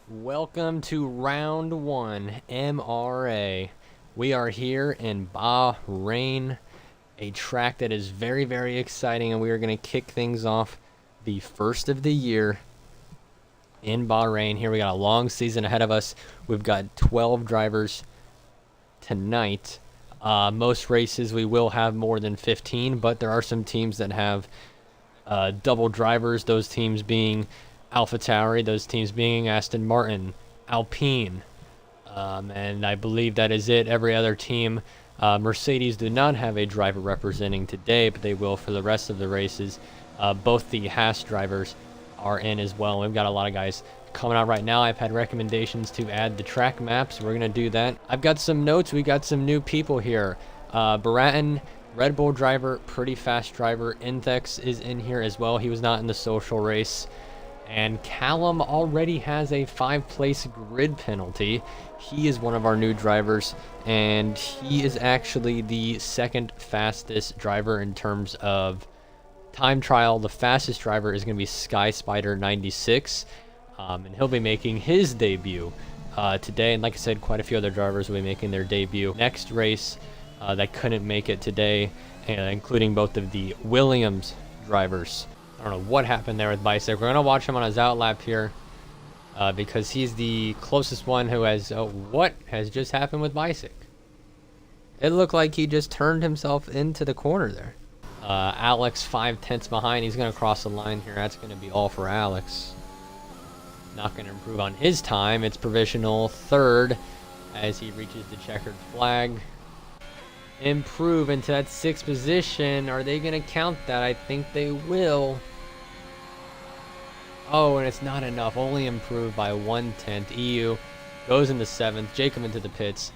Welcome to round one, MRA. We are here in Bahrain, a track that is very, very exciting, and we are going to kick things off the first of the year in Bahrain. Here we got a long season ahead of us. We've got 12 drivers tonight. Most races we will have more than 15, but there are some teams that have double drivers, those teams being AlphaTauri, those teams being Aston Martin, Alpine, and I believe that is it. Every other team, Mercedes do not have a driver representing today, but they will for the rest of the races. Both the Hyraxhd drivers are in as well. We've got a lot of guys coming out right now. I've had recommendations to add the track maps. We're going to do that. I've got some notes. We got some new people here. Bahrain, Red Bull driver, pretty fast driver. Intex is in here as well. He was not in the social race. And Callum already has a 5-place grid penalty. He is one of our new drivers, and he is actually the second fastest driver in terms of time trial. The fastest driver is going to be Sky Spider 96, and he'll be making his debut today. And like I said, quite a few other drivers will be making their debut next race that couldn't make it today, including both of the Williams drivers. I don't know what happened there with Bicycle. We're going to watch him on his outlap here because he's the closest one who has... Oh, what has just happened with Bicycle? It looked like he just turned himself into the corner there. Alex 5/10 behind. He's going to cross the line here. That's going to be all for Alex. Not going to improve on his time. It's provisional third as he reaches the checkered flag. Improve into that 6th position. Are they going to count that? I think they will. Oh, and it's not enough. Only improved by 1/10. EU goes into 7th. Jacob into the pits.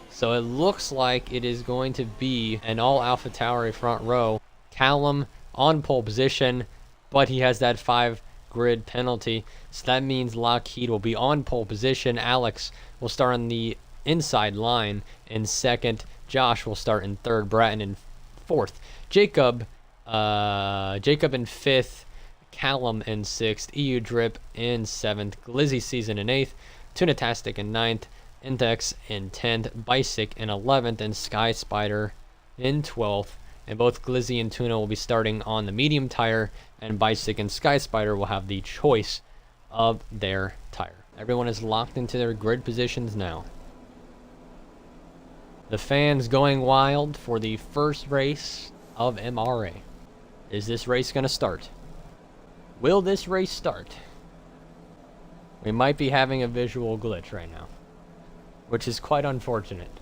So it looks like it is going to be an all AlphaTauri front row. Callum on pole position, but he has that 5 grid penalty. So that means Lockheed will be on pole position. Alex will start on the inside line in 2nd. Josh will start in 3rd. Bratton in 4th. Jacob in 5th. Callum in 6th. EU Drip in 7th. Glizzy Season in 8th. Tunatastic in 9th. Intex in 10th. Bicyc in 11th. And Sky Spider in 12th. And both Glizzy and Tuna will be starting on the medium tire. And Bicyc and Sky Spider will have the choice of their tire. Everyone is locked into their grid positions now. The fans going wild for the first race of MRA. Is this race going to start? Will this race start? We might be having a visual glitch right now, which is quite unfortunate.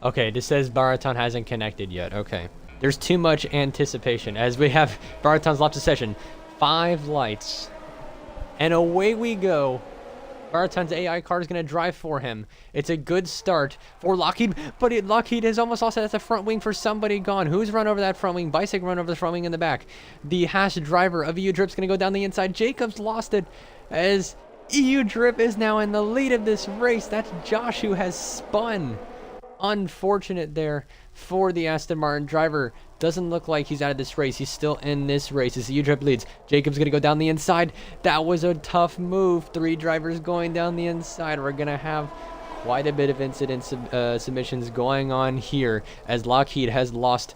Okay, this says Bahrain hasn't connected yet. Okay. There's too much anticipation as we have Bahrain's left of session. 5 lights. And away we go. Bahrain's AI car is going to drive for him. It's a good start for Lockheed, but Lockheed has almost lost it. That's a front wing for somebody gone. Who's run over that front wing? Bicycle run over the front wing in the back. The Hyraxhd driver of EU Drip's going to go down the inside. Jacob's lost it as EU Drip is now in the lead of this race. That's Josh who has spun. Unfortunate there for the Aston Martin driver. Doesn't look like he's out of this race. He's still in this race as EU Drip leads. Jacob's going to go down the inside. That was a tough move. 3 drivers going down the inside. We're going to have quite a bit of incident submissions going on here as Lockheed has lost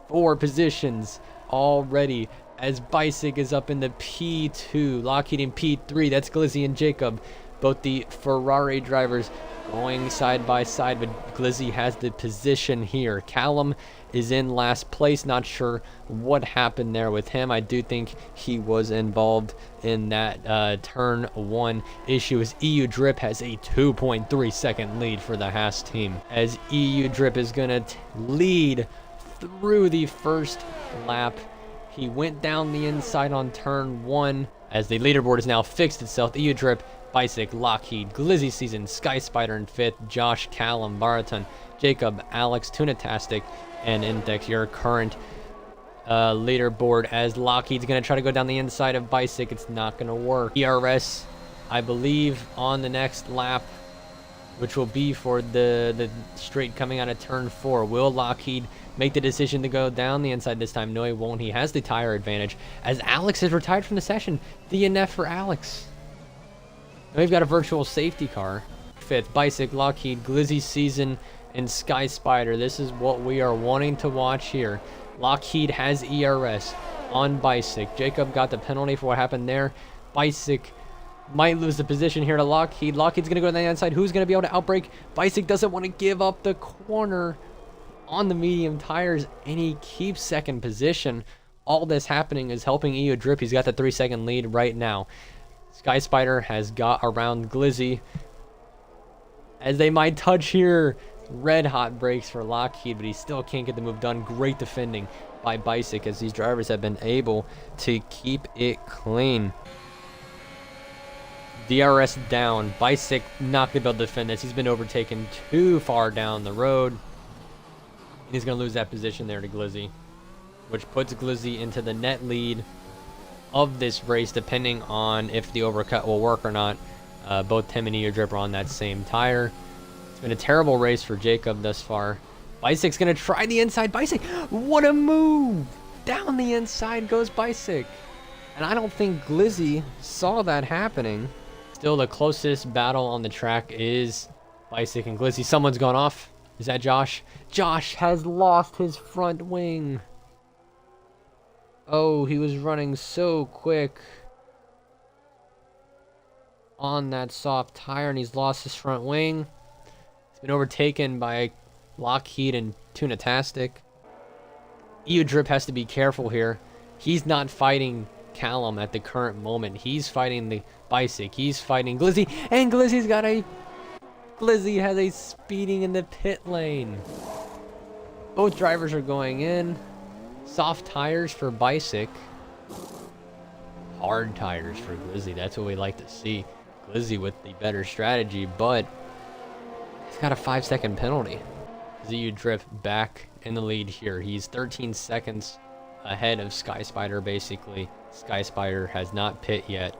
4 positions already as Bicyc is up in the P2. Lockheed in P3. That's Glizzy and Jacob. Both the Ferrari drivers going side by side, but Glizzy has the position here. Callum is in last place. Not sure what happened there with him. I do think he was involved in that turn 1 issue as EU Drip has a 2.3 second lead for the Hyraxhd team. As EU Drip is going to lead through the first lap. He went down the inside on turn 1 as the leaderboard has now fixed itself. EU Drip, Bicyc, Lockheed, Glizzy Season, Sky Spider in 5th, Josh, Callum, Bahrain, Jacob, Alex, Tunatastic, and Intex, your current leaderboard as Lockheed's going to try to go down the inside of Bicyc. It's not going to work. ERS, I believe, on the next lap, which will be for the straight coming out of turn 4. Will Lockheed make the decision to go down the inside this time? No, he won't. He has the tire advantage as Alex is retired from the session. DNF for Alex. And we've got a virtual safety car. 5th, Bicyc, Lockheed, Glizzy Season, and Sky Spider. This is what we are wanting to watch here. Lockheed has ERS on Bicyc. Jacob got the penalty for what happened there. Bicyc might lose the position here to Lockheed. Lockheed's going to go to the inside. Who's going to be able to outbrake? Bicyc doesn't want to give up the corner on the medium tires, and he keeps 2nd position. All this happening is helping EU Drip. He's got the 3-second lead right now. Sky Spider has got around Glizzy, as they might touch here. Red hot brakes for Lockheed, but he still can't get the move done. Great defending by Bicyc, as these drivers have been able to keep it clean. DRS down. Bicyc not going to be able to defend this. He's been overtaken too far down the road. And he's going to lose that position there to Glizzy, which puts Glizzy into the net lead of this race, depending on if the overcut will work or not. Both Tim and Drip are on that same tire. It's been a terrible race for Jacob thus far. Bicyc's going to try the inside. Bicyc, what a move! Down the inside goes Bicyc. And I don't think Glizzy saw that happening. Still, the closest battle on the track is Bicyc and Glizzy. Someone's gone off. Is that Josh? Josh has lost his front wing. Oh, he was running so quick on that soft tire, and he's lost his front wing. He's been overtaken by Lockheed and Tunatastic. EU Drip has to be careful here. He's not fighting Callum at the current moment. He's fighting the Bicyc. He's fighting Glizzy, and Glizzy has a speeding in the pit lane. Both drivers are going in. Soft tires for Bicyc. Hard tires for Glizzy. That's what we like to see. Glizzy with the better strategy, but he's got a 5-second penalty. EU Drip back in the lead here. He's 13 seconds ahead of Sky Spider, basically. Sky Spider has not pit yet.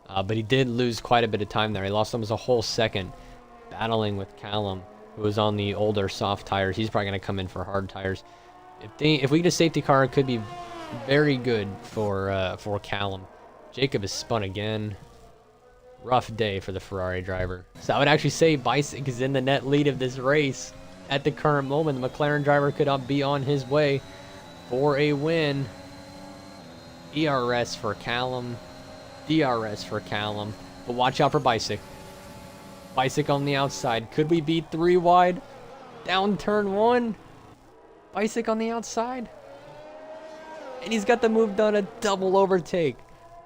But he did lose quite a bit of time there. He lost almost a whole second battling with Callum, who was on the older soft tires. He's probably going to come in for hard tires. If we get a safety car, it could be very good for Callum. Jacob is spun again. Rough day for the Ferrari driver. So I would actually say Bicyc is in the net lead of this race at the current moment. The McLaren driver could be on his way for a win. ERS for Callum. DRS for Callum. But watch out for Bicyc. Bicyc on the outside. Could we beat 3 wide? Down turn 1. Bicyc on the outside. And he's got the move done, a double overtake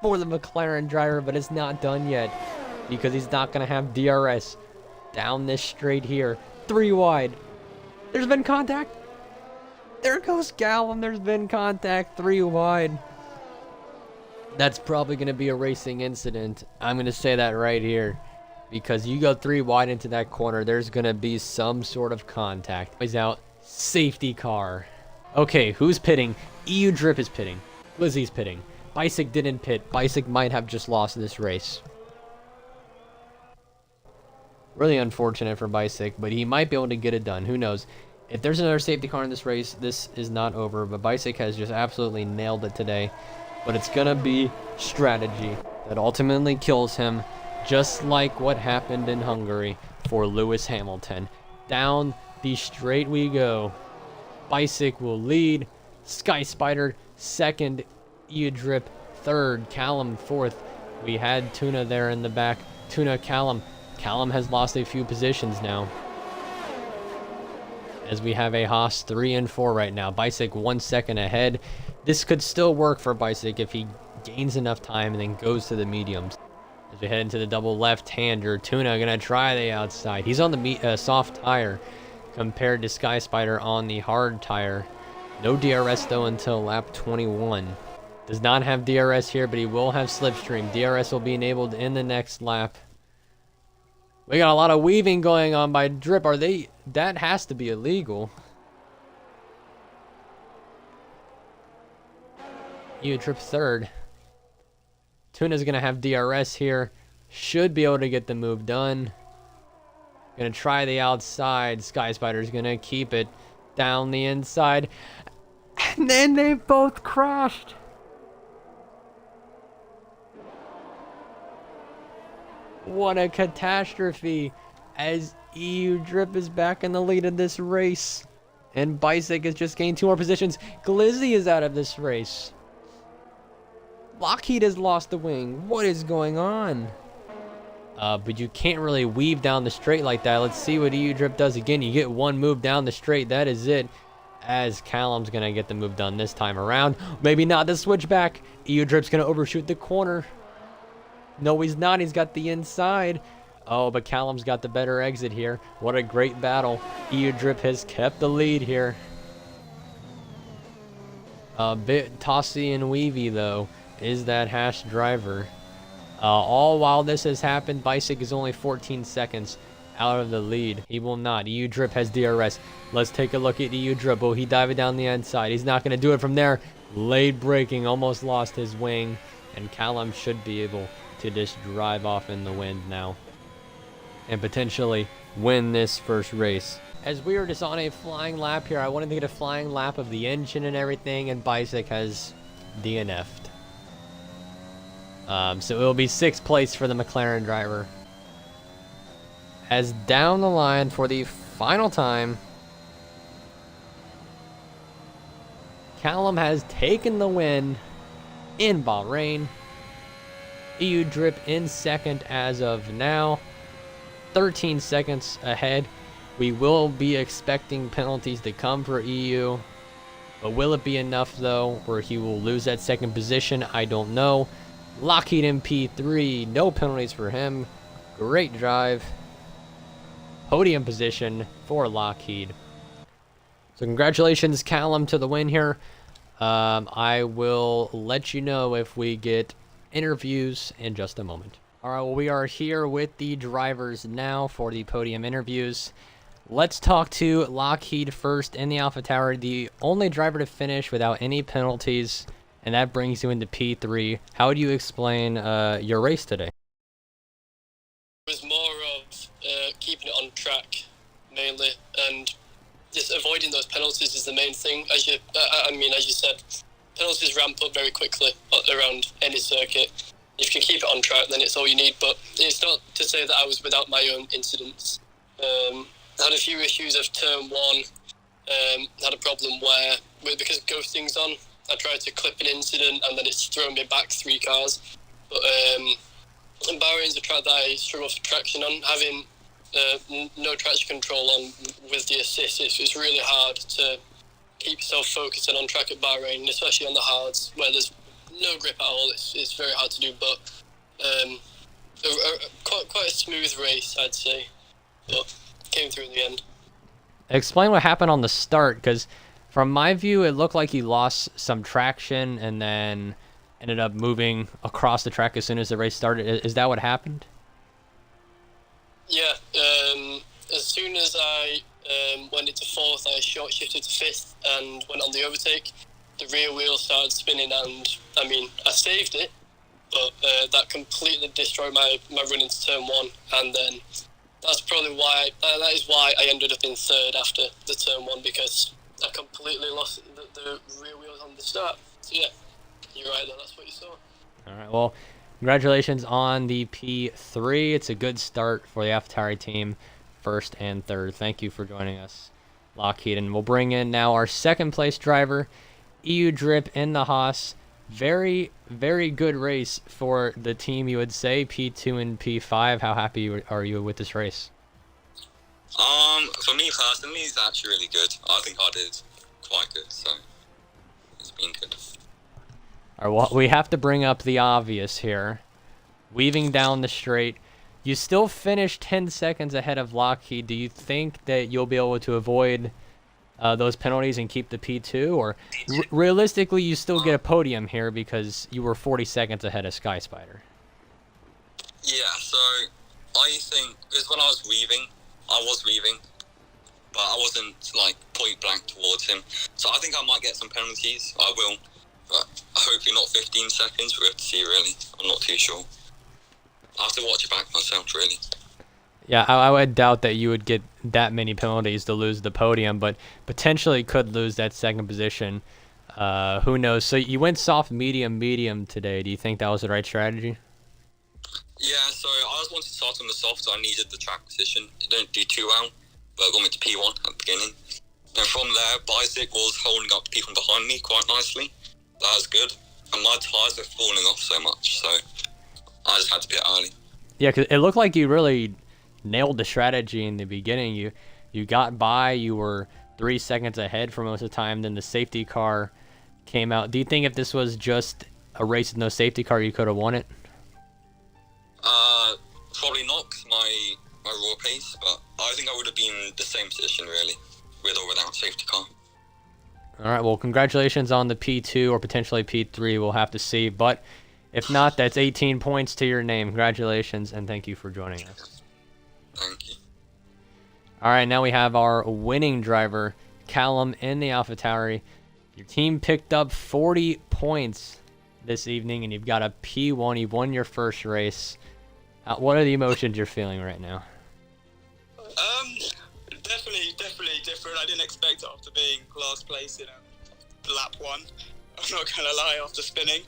for the McLaren driver, but it's not done yet because he's not going to have DRS down this straight here. 3 wide. There's been contact. There goes Callum. There's been contact. 3 wide. That's probably going to be a racing incident. I'm going to say that right here. Because you go 3 wide into that corner, there's going to be some sort of contact. He's out. Safety car. Okay, who's pitting? EU Drip is pitting. Glizzy's pitting. Bicyc didn't pit. Bicyc might have just lost this race. Really unfortunate for Bicyc, but he might be able to get it done. Who knows? If there's another safety car in this race, this is not over. But Bicyc has just absolutely nailed it today. But it's going to be strategy that ultimately kills him. Just like what happened in Hungary for Lewis Hamilton. Down the straight we go. Bicyc will lead. Sky Spider second. EU Drip third. Callum fourth. We had Tuna there in the back. Tuna, Callum. Callum has lost a few positions now, as we have a Haas 3 and 4 right now. Bicyc 1 second ahead. This could still work for Bicyc if he gains enough time and then goes to the mediums. As we head into the double left-hander, Tuna gonna try the outside. He's on the soft tire compared to Sky Spider on the hard tire. No DRS though until lap 21. Does not have DRS here, but he will have slipstream. DRS will be enabled in the next lap. We got a lot of weaving going on by Drip. That has to be illegal. EU Drip third. Tuna's going to have DRS here. Should be able to get the move done. Going to try the outside. Sky Spider's going to keep it down the inside. And then they both crashed. What a catastrophe, as EU Drip is back in the lead of this race. And Bicyc has just gained 2 more positions. Glizzy is out of this race. Lockheed has lost the wing. What is going on? But you can't really weave down the straight like that. Let's see what EU Drip does again. You get 1 move down the straight. That is it. As Callum's going to get the move done this time around. Maybe not the switchback. EU Drip's going to overshoot the corner. No, he's not. He's got the inside. Oh, but Callum's got the better exit here. What a great battle. EU Drip has kept the lead here. A bit tossy and weavy, though, is that Hash driver. All while this has happened, Bicyc is only 14 seconds out of the lead. He will not. EU Drip has DRS. Let's take a look at EU Drip. Oh, he dived down the inside. He's not going to do it from there. Late braking, almost lost his wing. And Callum should be able to just drive off in the wind now and potentially win this first race. As we are just on a flying lap here, I wanted to get a flying lap of the engine and everything, and Bicyc has DNF'd. So it will be 6th place for the McLaren driver. As down the line for the final time, Callum has taken the win in Bahrain. EU Drip in 2nd as of now, 13 seconds ahead. We will be expecting penalties to come for EU, but will it be enough though where he will lose that 2nd position? I don't know. Lockheed in P3, no penalties for him. Great drive. Podium position for Lockheed. So congratulations, Callum, to the win here. I will let you know if we get interviews in just a moment. All right, well, we are here with the drivers now for the podium interviews. Let's talk to Lockheed first in the AlphaTauri, the only driver to finish without any penalties, and that brings you into P3. How would you explain your race today? It was more of keeping it on track, mainly, and just avoiding those penalties is the main thing. As you said, penalties ramp up very quickly around any circuit. If you can keep it on track, then it's all you need. But it's not to say that I was without my own incidents. I had a few issues of turn 1. Had a problem where, because ghosting's on, I tried to clip an incident and then it's thrown me back 3 cars. But Bahrain's a track that I struggle for traction on. Having no traction control on with the assist, it's really hard to keep yourself focused and on track at Bahrain, especially on the hards where there's no grip at all. It's very hard to do, but quite a smooth race, I'd say, but came through in the end. Explain what happened on the start, because from my view, it looked like he lost some traction and then ended up moving across the track as soon as the race started. Is that what happened? Yeah, as soon as I went into 4th, I short shifted to 5th and went on the overtake. The rear wheel started spinning and, I saved it, but that completely destroyed my run into turn 1, and then that's probably why, that is why I ended up in 3rd after the turn 1, because I completely lost the rear wheels on the start. So yeah, you're right there, that's what you saw. Alright, well, congratulations on the P3. It's a good start for the AlphaTauri team, 1st and 3rd. Thank you for joining us, Lockheed. And we'll bring in now our 2nd place driver, EU Drip in the Haas. Very, very good race for the team, you would say. P2 and P5. How happy are you with this race? For me personally, it's actually really good. I think I did quite good, so it's been good. All right, well, we have to bring up the obvious here. Weaving down the straight. You still finished 10 seconds ahead of Lockheed. Do you think that you'll be able to avoid those penalties and keep the P2, or realistically you still get a podium here because you were 40 seconds ahead of Sky Spider? Yeah, so I think, because when I was weaving, but I wasn't like point blank towards him, so I think I might get some penalties. I will, but hopefully not 15 seconds. We have to see, really. I'm not too sure. I have to watch it back myself, really. Yeah, I would doubt that you would get that many penalties to lose the podium, but potentially could lose that 2nd position. Who knows? So you went soft, medium, medium today. Do you think that was the right strategy? Yeah, so I was wanting to start on the soft, so I needed the track position. It didn't do too well, but it got me to P1 at the beginning. And from there, Bicyc was holding up the people behind me quite nicely. That was good. And my tyres were falling off so much, so I just had to pit early. Yeah, because it looked like you really nailed the strategy in the beginning. You got by, you were 3 seconds ahead for most of the time, then the safety car came out. Do you think if this was just a race with no safety car, you could have won it? Probably not, 'cause my raw pace, but I think I would have been in the same position, really, with or without safety car. All right, well, congratulations on the P2 or potentially P3. We'll have to see. But if not, that's 18 points to your name. Congratulations, and thank you for joining us. Thank you. All right, now we have our winning driver, Callum, in the AlphaTauri. Your team picked up 40 points this evening, and you've got a P1. You won your first race. What are the emotions you're feeling right now? Definitely different. I didn't expect it after being last place in lap 1. I'm not gonna lie, after spinning.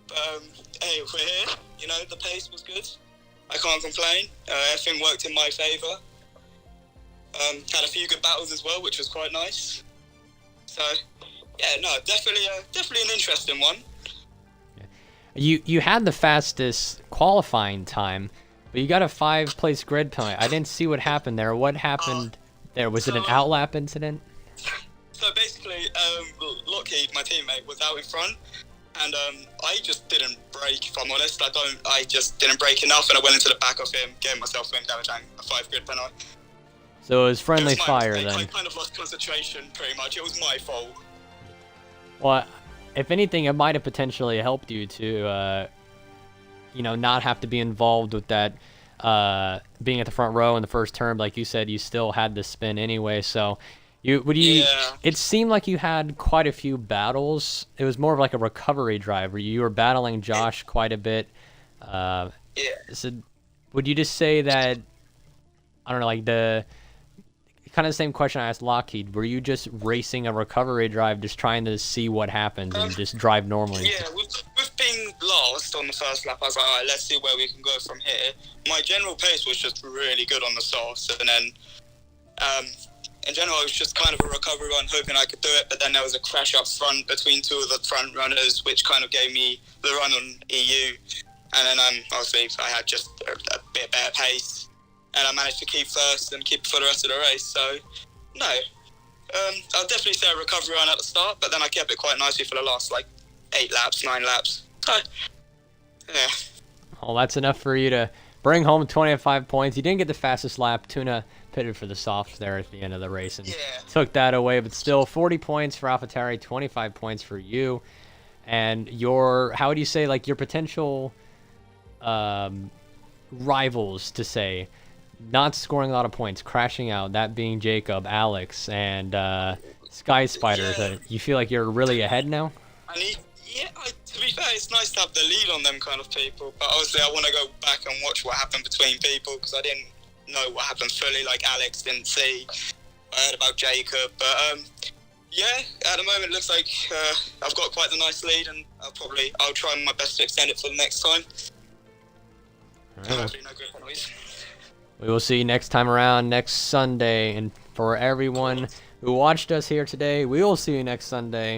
But hey, we're here. You know, the pace was good. I can't complain. Everything worked in my favour. Had a few good battles as well, which was quite nice. So yeah, no, definitely an interesting one. You had the fastest qualifying time, but you got a 5-place grid penalty. I didn't see what happened there. What happened there? Was it an outlap incident? So basically, Lockheed, my teammate, was out in front, and I just didn't brake. If I'm honest, I just didn't brake enough, and I went into the back of him, gave myself wind damage and a 5 grid penalty. So it was friendly It was fire mistake. then. I kind of lost concentration, pretty much. It was my fault. Well, if anything, it might have potentially helped you to, not have to be involved with that, being at the front row in the first turn. Like you said, you still had the spin anyway. So, Yeah. It seemed like you had quite a few battles. It was more of like a recovery drive where you were battling Josh quite a bit. Yeah. So, would you just say that? I don't know, like the kind of the same question I asked Lockheed. Were you just racing a recovery drive, just trying to see what happens and just drive normally? Yeah, with being last on the first lap, I was like, all right, let's see where we can go from here. My general pace was just really good on the softs, and then in general, it was just kind of a recovery run, hoping I could do it, but then there was a crash up front between 2 of the front runners, which kind of gave me the run on EU, and then obviously I had just a bit better pace. And I managed to keep first and keep for the rest of the race. So, no. I'll definitely say a recovery run at the start, but then I kept it quite nicely for the last, 8 laps, 9 laps. So, yeah. Well, that's enough for you to bring home 25 points. You didn't get the fastest lap. Tuna pitted for the softs there at the end of the race and took that away. But still, 40 points for AlphaTauri, 25 points for you. And how would you say, your potential rivals to say, not scoring a lot of points, crashing out, that being Jacob, Alex, and Sky Spider. Yeah. You feel like you're really ahead now? To be fair, it's nice to have the lead on them kind of people, but obviously I want to go back and watch what happened between people, because I didn't know what happened fully, like Alex didn't see. I heard about Jacob, but yeah, at the moment it looks like I've got quite the nice lead, and I'll try my best to extend it for the next time. Right. Hopefully no good penalties. We will see you next time around, next Sunday. And for everyone who watched us here today, we will see you next Sunday.